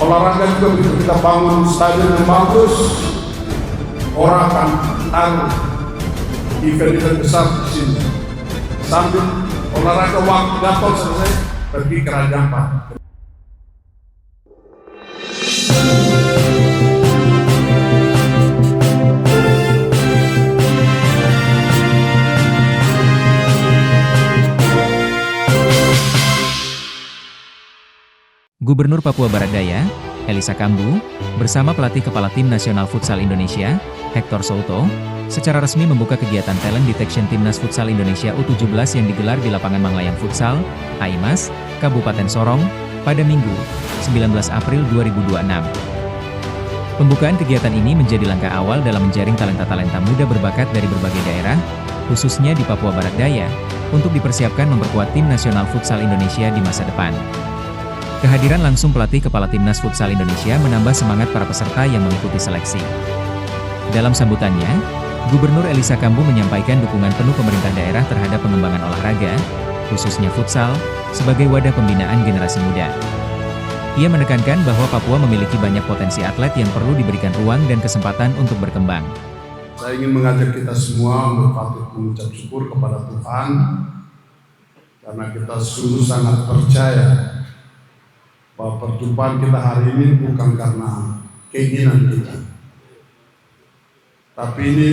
Olahraga juga bisa kita bangun stadion yang bagus, orang akan taruh event-event besar di sini. Sambil olahraga waktu gatot selesai, pergi ke Raja Ampat. Gubernur Papua Barat Daya, Elisa Kambu, bersama pelatih kepala Tim Nasional Futsal Indonesia, Hector Souto, secara resmi membuka kegiatan Talent Detection Timnas Futsal Indonesia U17 yang digelar di lapangan Manglayang Futsal, Aimas, Kabupaten Sorong, pada Minggu, 19 April 2026. Pembukaan kegiatan ini menjadi langkah awal dalam menjaring talenta-talenta muda berbakat dari berbagai daerah, khususnya di Papua Barat Daya, untuk dipersiapkan memperkuat Tim Nasional Futsal Indonesia di masa depan. Kehadiran langsung pelatih kepala Timnas Futsal Indonesia menambah semangat para peserta yang mengikuti seleksi. Dalam sambutannya, Gubernur Elisa Kambu menyampaikan dukungan penuh pemerintah daerah terhadap pengembangan olahraga, khususnya futsal, sebagai wadah pembinaan generasi muda. Ia menekankan bahwa Papua memiliki banyak potensi atlet yang perlu diberikan ruang dan kesempatan untuk berkembang. Saya ingin mengajak kita semua untuk patut mengucap syukur kepada Tuhan, karena kita sungguh sangat percaya bahwa perjumpaan kita hari ini bukan karena keinginan kita, tapi ini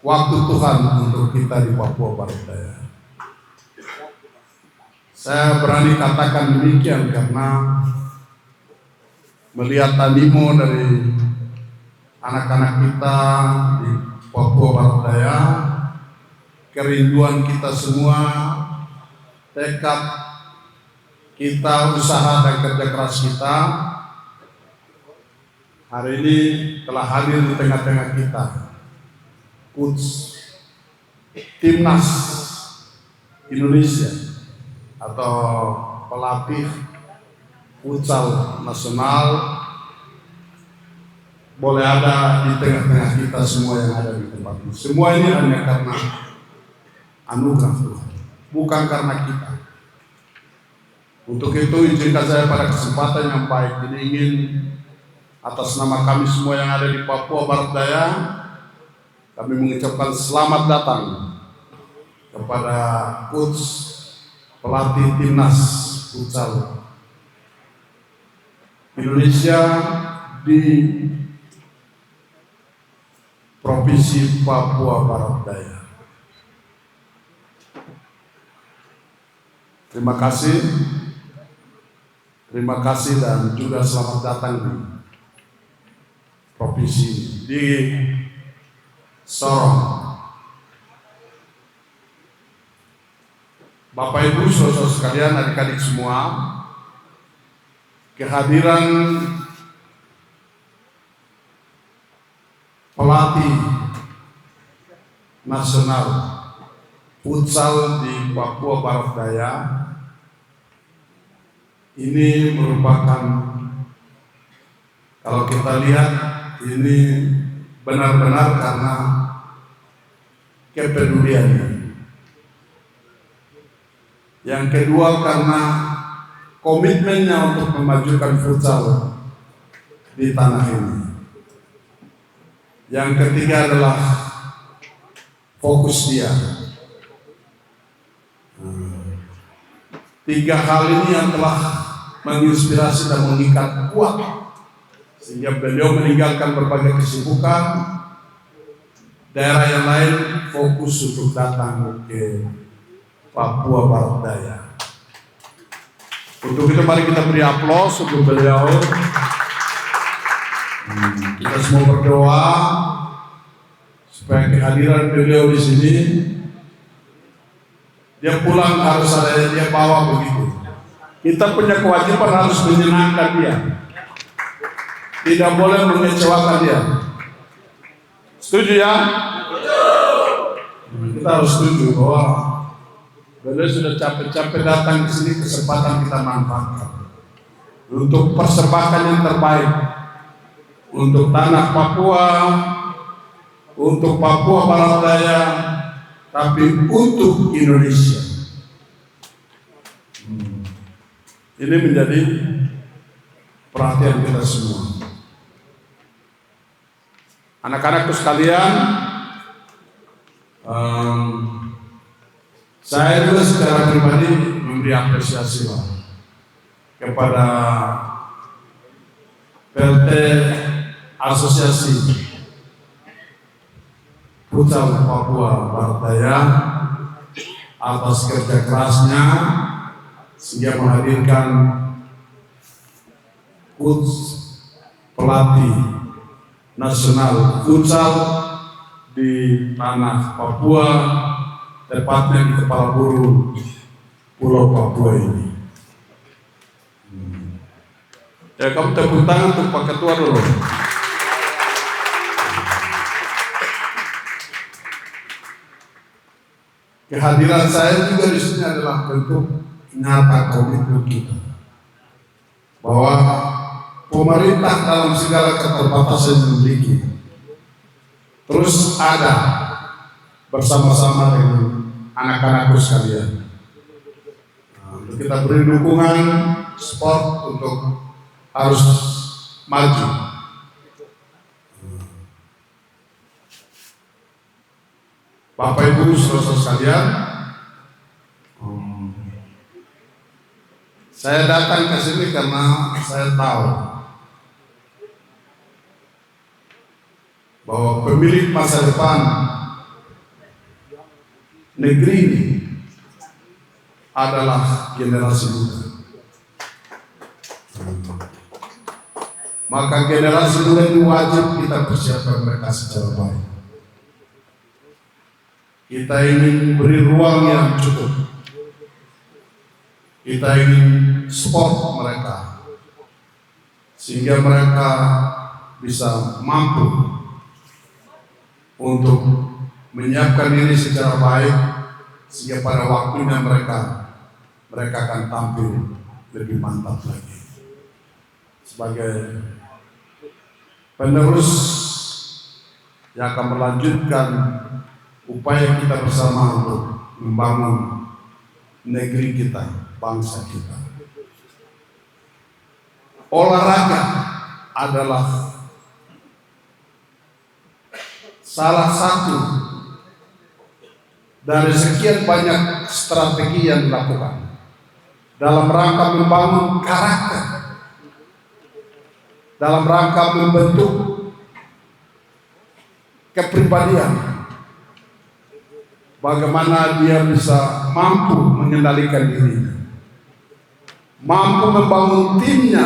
waktu Tuhan untuk kita di Papua Barat Daya. Saya berani katakan demikian karena melihat animo dari anak-anak kita di Papua Barat Daya, kerinduan kita semua, tekad kita, usaha dan kerja keras kita, hari ini telah hadir di tengah-tengah kita. Coach Timnas Indonesia atau pelatih futsal nasional boleh ada di tengah-tengah kita semua yang ada di tempat ini. Semua ini hanya karena anugerah Tuhan, bukan karena kita. Untuk itu izinkan saya pada kesempatan yang baik ini ingin atas nama kami semua yang ada di Papua Barat Daya, kami mengucapkan selamat datang kepada coach pelatih Timnas Futsal Indonesia di Provinsi Papua Barat Daya. Terima kasih dan juga selamat datang di provinsi di Sorong. Bapak Ibu, saudara sekalian, adik-adik semua, kehadiran pelatih nasional futsal di Papua Barat Daya ini merupakan, kalau kita lihat, ini benar-benar karena kepeduliannya. Yang kedua karena komitmennya untuk memajukan futsal di tanah ini. Yang ketiga adalah fokus dia. Tiga hal ini yang telah menginspirasi dan mengikat kuat sehingga beliau meninggalkan berbagai kesibukan daerah yang lain, fokus untuk datang ke Papua Barat Daya. Untuk itu mari kita beri aplaus untuk beliau. Kita semua berdoa supaya kehadiran beliau di sini, dia pulang harus ada dia bawa begitu. Kita punya kewajiban harus menyenangkan dia, tidak boleh mengecewakan dia. Setuju ya? Kita harus setuju bahwa beliau sudah capek-capek datang ke sini, kesempatan kita manfaatkan untuk persembahkan yang terbaik untuk tanah Papua, untuk Papua Barat Daya, tapi untuk Indonesia. Ini menjadi perhatian kita semua. Anak-anakku sekalian, saya juga secara pribadi memberi apresiasi kepada PLT Asosiasi Futsal Papua Barat Daya atas kerja kerasnya sehingga menghadirkan coach pelatih nasional futsal di tanah Papua, tepatnya di Kepala Buru Pulau Papua ini. Ya, kamu tepuk tangan untuk Pak Ketua dulu. Kehadiran saya juga di sini adalah bentuk nyata komitmen kita bahwa pemerintah dalam segala keterbatasan yang dimiliki terus ada bersama-sama dengan anak-anakku sekalian. Untuk kita beri dukungan sport untuk harus maju. Bapak Ibu saudara sekalian, saya datang ke sini karena saya tahu bahwa pemilik masa depan negeri ini adalah generasi muda. Maka generasi muda ini wajib kita persiapkan mereka secara baik. Kita ingin beri ruang yang cukup. Kita ingin support mereka sehingga mereka bisa mampu untuk menyiapkan diri secara baik sehingga pada waktunya mereka akan tampil lebih mantap lagi sebagai penerus yang akan melanjutkan upaya kita bersama untuk membangun negeri kita, bangsa kita. Olahraga adalah salah satu dari sekian banyak strategi yang dilakukan dalam rangka membangun karakter, dalam rangka membentuk kepribadian. Bagaimana dia bisa mampu mengendalikan dirinya, mampu membangun timnya,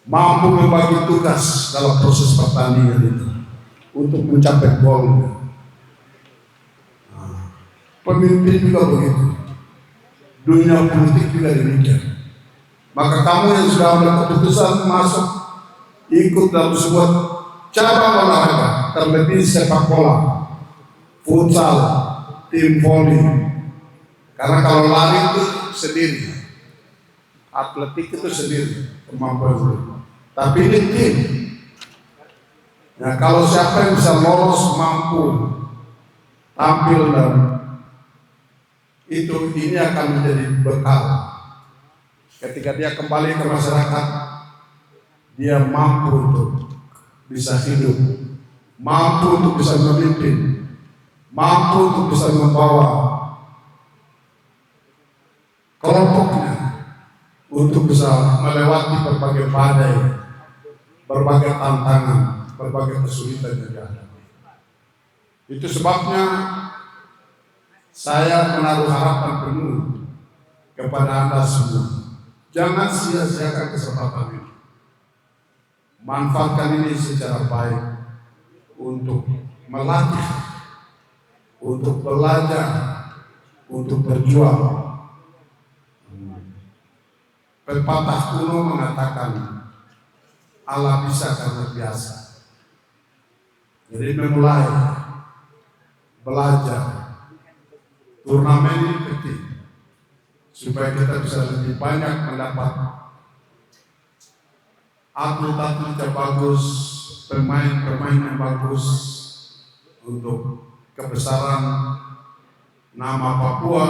mampu membagi tugas dalam proses pertandingan itu untuk mencapai gol. Pemimpin juga begitu, dunia politik juga demikian. Maka kamu yang sudah ambil keputusan masuk ikut dalam sebuah cabang olahraga, terlebih sepak bola, futsal, tim voli. Karena kalau lari itu sendiri, atletik itu sendiri kemampuan itu. Tapi ini tim. Nah, kalau siapa yang bisa lolos mampu tampil dan itu ini akan menjadi bekal. Ketika dia kembali ke masyarakat, dia mampu untuk bisa hidup, mampu untuk bisa memimpin, mampu untuk bisa membawa kelompoknya untuk bisa melewati berbagai badai, berbagai tantangan, berbagai kesulitan yang dihadapi. Itu sebabnya saya menaruh harapan penuh kepada Anda semua. Jangan sia-siakan kesempatan ini. Manfaatkan ini secara baik untuk melatih, untuk belajar, untuk berjuang. Pepatah kuno mengatakan Allah bisa karena biasa. Jadi memulai belajar turnamen ini penting supaya kita bisa lebih banyak mendapat atlet-atlet yang bagus, pemain-pemain yang bagus untuk kebesaran nama Papua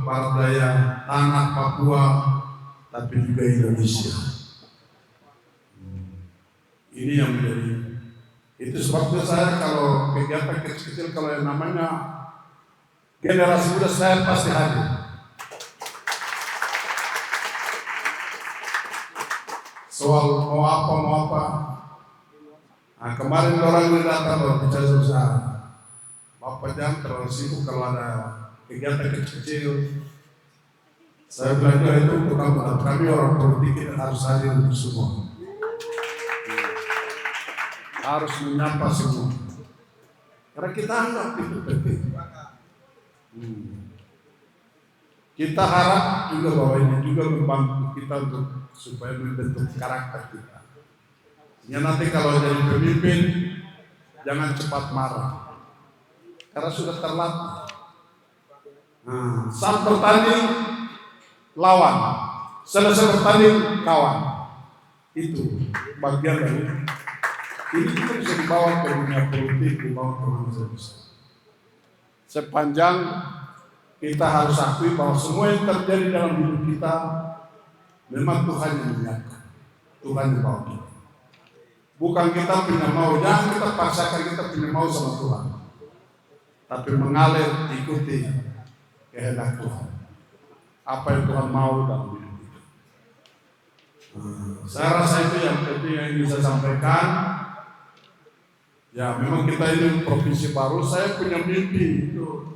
Barat Daya, tanah Papua, tapi juga Indonesia. Ini yang menjadi, itu sebabnya saya kalau kegiatan kecil-kecil, kalau yang namanya generasi muda, saya pasti hadir. Soal mau apa. Nah, kemarin orang ini datang baru bicara susah. Bapak jangan terlalu sibuk kalau ada kegiatan kecil. Saya bilang itu bukan buat kami orang politik, kita harus hadir untuk semua. Harus menyapa semua. Karena kita anggap itu penting. Kita harap juga bahwa ini juga membantu kita untuk supaya membentuk karakter kita. Ya nanti kalau jadi pemimpin jangan cepat marah, karena sudah terlatih. Saat bertanding lawan, selesai bertanding kawan. Itu bagian dari ini kita bisa dibawa ke dunia politik, dibawa ke manusia. Sepanjang kita harus akui bahwa semua yang terjadi dalam hidup kita memang Tuhan yang menyiapkan, Tuhan yang bawa kita. Bukan kita punya mau, jangan kita paksakan kita punya mau sama Tuhan, tapi mengalir ikuti kehendak Tuhan. Apa yang Tuhan mau dalam hidup kita. Saya rasa itu yang penting yang ingin saya sampaikan. Ya memang kita ini provinsi baru, saya punya mimpi itu.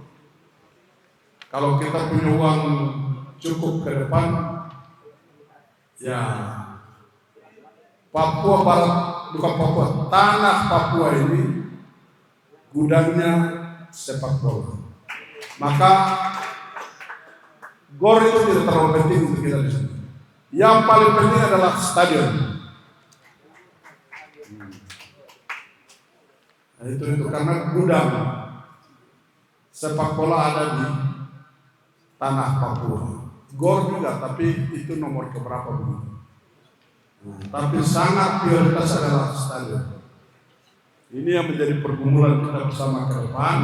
Kalau kita punya uang cukup ke depan, ya Papua Barat, bukan Papua, tanah Papua ini gudangnya sepak bola. Maka GOR itu tidak terlalu penting untuk kita di sini. Yang paling penting adalah stadion. Nah, itu karena gudang sepak bola ada di tanah Papua. GOR juga, tapi itu nomor keberapa begitu. Tapi sangat prioritas adalah stadion. Ini yang menjadi pergumulan kita bersama ke depan.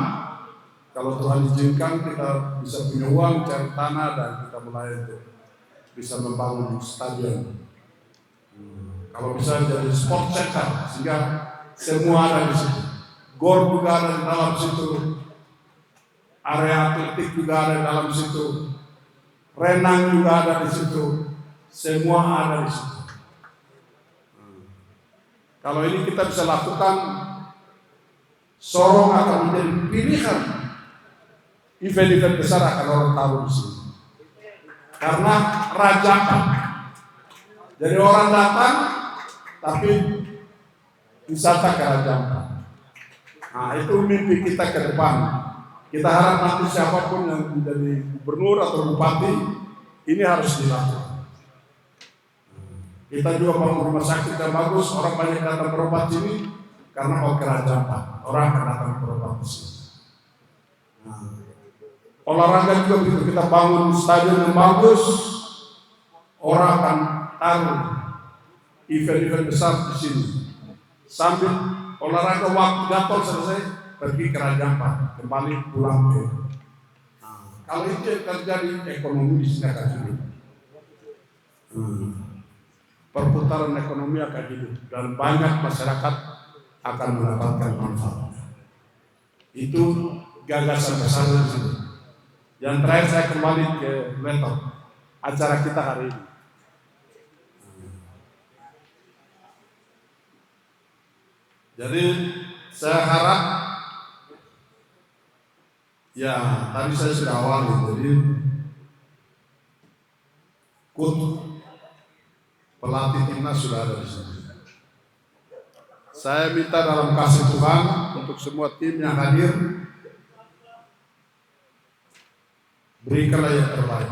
Kalau Tuhan izinkan kita bisa punya uang, cari tanah, dan kita mulai untuk bisa membangun stadion. Kalau bisa jadi sport center, sehingga semua ada di situ. GOR juga ada di dalam situ, area atletik juga ada di dalam situ, renang juga ada di situ, semua ada di situ. Kalau ini kita bisa lakukan, Sorong akan menjadi pilihan event-event besar akan orang taruh di sini. Karena rajakan. Jadi orang datang, tapi wisata kerajaan. Nah itu mimpi kita ke depan. Kita harap nanti siapapun yang menjadi gubernur atau bupati, ini harus dilakukan. Kita juga bangun rumah sakit yang bagus, orang banyak datang berobat sini karena mau kerajaan, orang akan datang berobat di sini. Olahraga juga begitu, kita bangun stadion yang bagus, orang akan taruh event-event besar di sini. Sambil olahraga waktu jatuh selesai, pergi kerajaan kembali pulang ke. Kalau itu yang terjadi, ekonomi di sini akan hidup. Perputaran ekonomi akan hidup dan banyak masyarakat akan mendapatkan manfaat. Itu gagasan besar di sini. Yang terakhir saya kembali ke laptop acara kita hari ini. Jadi saya harap, ya tadi saya sudah awali, jadi pelatih timnas sudah ada di sini. Saya minta dalam kasih Tuhan untuk semua tim yang hadir, berikanlah yang terbaik.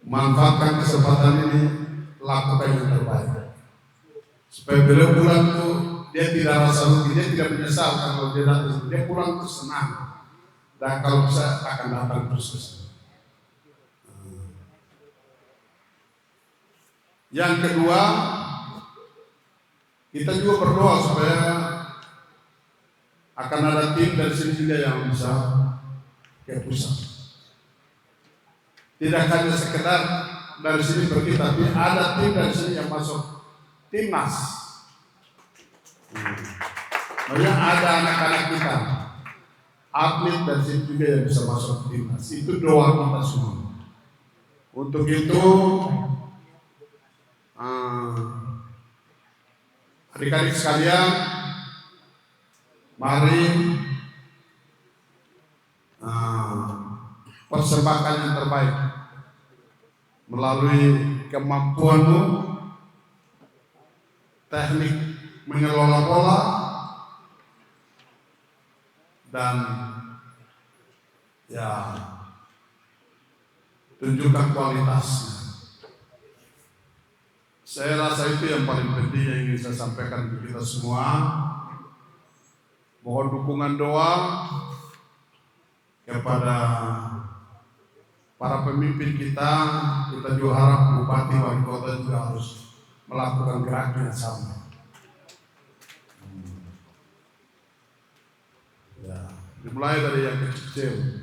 Manfaatkan kesempatan ini, lakukan yang terbaik. Supaya beliau pulang itu dia tidak rasa rugi, dia tidak menyesal kalau dia datang. Dia pulang itu senang, dan kalau bisa akan datang terus. Yang kedua, kita juga berdoa supaya akan ada tim dari sini juga yang bisa ke pusat. Tidak hanya sekedar dari sini pergi, tapi ada tim dari sini yang masuk timnas. Makanya ada anak-anak kita, atlet dari sini juga yang bisa masuk timnas. Itu doa kita semua. Untuk itu, adik-adik sekalian, mari persembahkan yang terbaik melalui kemampuanmu, teknik mengelola bola, dan ya tunjukkan kualitasnya. Saya rasa itu yang paling penting yang ingin saya sampaikan ke kita semua. Mohon dukungan doa kepada para pemimpin kita. Kita juga harap bupati wali kota juga harus melakukan gerakan yang sama. Ya, dimulai dari yang kecil.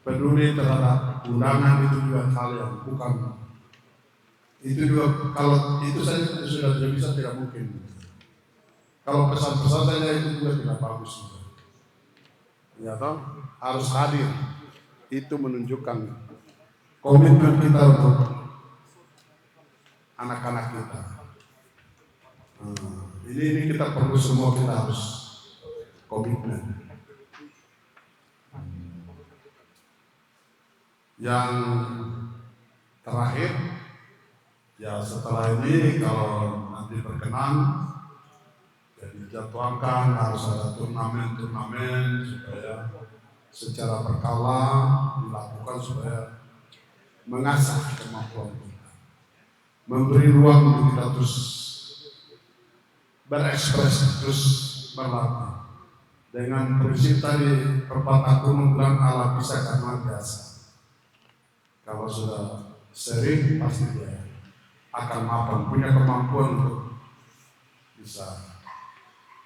Peduli terhadap undangan itu juga hal yang bukan. Itu juga kalau itu saja sudah tidak bisa, tidak mungkin. Kalau pesan-pesan saja itu juga tidak bagus. Ya toh, harus hadir. Itu menunjukkan komitmen kita untuk anak-anak kita. Ini kita perlu semua, kita harus komitmen. Yang terakhir, ya setelah ini kalau nanti berkenan, jadi jadwalkan harus ada turnamen supaya secara berkala dilakukan supaya mengasah kemampuan kita, memberi ruang untuk kita terus berekspresi, terus berlatih. Dengan prinsip tadi, pepatah kuno bilang ala bisa karena biasa. Kalau sudah sering pasti dia akan mapan, punya kemampuan untuk bisa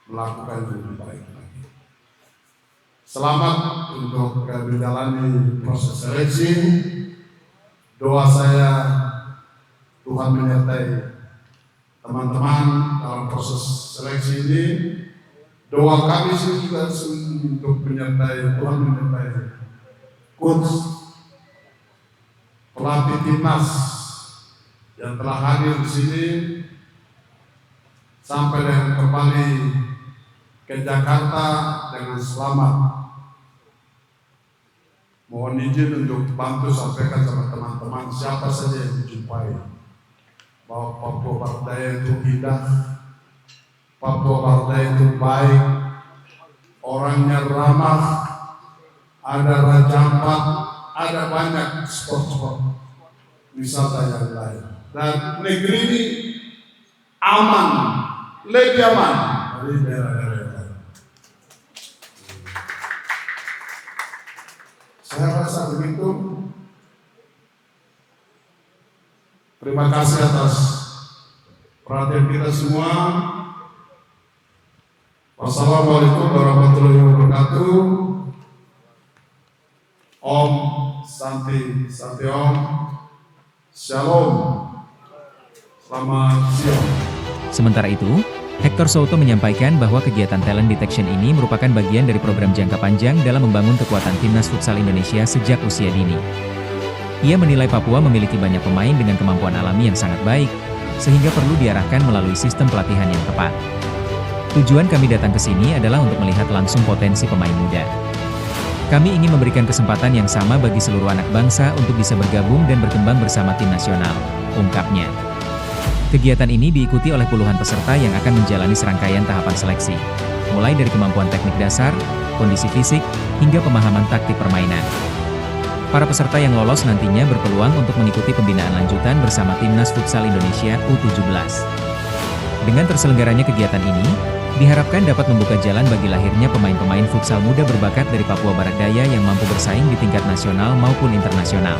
melakukan yang lebih baik lagi. Selamat untuk menjalani proses seleksi. Doa saya Tuhan menyertai teman-teman dalam proses seleksi ini. Doa kami juga untuk menyertai Tuhan, menyertai coach, pelatih timnas yang telah hadir di sini sampai dengan kembali ke Jakarta dengan selamat. Mohon izin untuk bantu sampaikan sama teman-teman siapa saja yang dijumpai bahwa Papua Barat Daya itu indah, Papua Barat Daya itu baik, orangnya ramah, ada Raja Ampat, ada banyak spot-spot wisata yang lain, dan negeri ini aman, lebih aman dari daerah-daerah yang lain. Saya rasa begitu. Terima kasih atas perhatian kita semua. Wassalamualaikum warahmatullahi wabarakatuh. Om Santi Santi Om. Shalom. Selamat siang. Sementara itu, Hector Souto menyampaikan bahwa kegiatan talent detection ini merupakan bagian dari program jangka panjang dalam membangun kekuatan timnas futsal Indonesia sejak usia dini. Ia menilai Papua memiliki banyak pemain dengan kemampuan alami yang sangat baik, sehingga perlu diarahkan melalui sistem pelatihan yang tepat. Tujuan kami datang ke sini adalah untuk melihat langsung potensi pemain muda. Kami ingin memberikan kesempatan yang sama bagi seluruh anak bangsa untuk bisa bergabung dan berkembang bersama tim nasional, ungkapnya. Kegiatan ini diikuti oleh puluhan peserta yang akan menjalani serangkaian tahapan seleksi, mulai dari kemampuan teknik dasar, kondisi fisik, hingga pemahaman taktik permainan. Para peserta yang lolos nantinya berpeluang untuk mengikuti pembinaan lanjutan bersama Timnas Futsal Indonesia U17. Dengan terselenggaranya kegiatan ini, diharapkan dapat membuka jalan bagi lahirnya pemain-pemain futsal muda berbakat dari Papua Barat Daya yang mampu bersaing di tingkat nasional maupun internasional.